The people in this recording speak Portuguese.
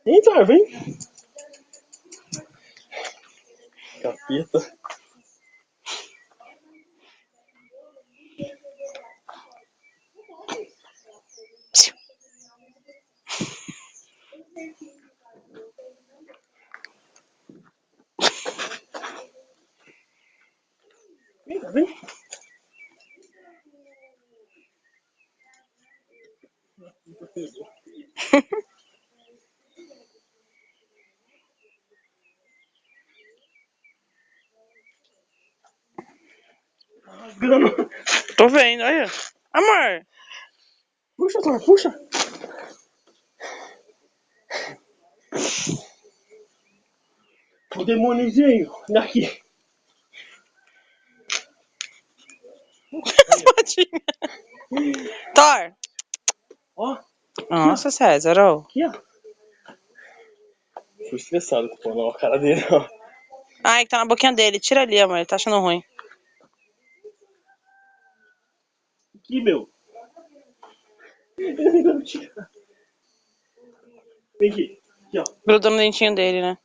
Então, vem. Capeta. Vem. Rasgando. Tô vendo, olha. Amor. Puxa, Thor, puxa. O demônio veio daqui. Thor. Ó. Nossa, César, ó. Aqui, ó. Tô estressado com a cara dele, ó. Ai, que tá na boquinha dele. Tira ali, amor. Ele tá achando ruim. Aqui, meu. Ele tentando tirar. Vem aqui. Aqui, ó. Grudou no dentinho dele, né?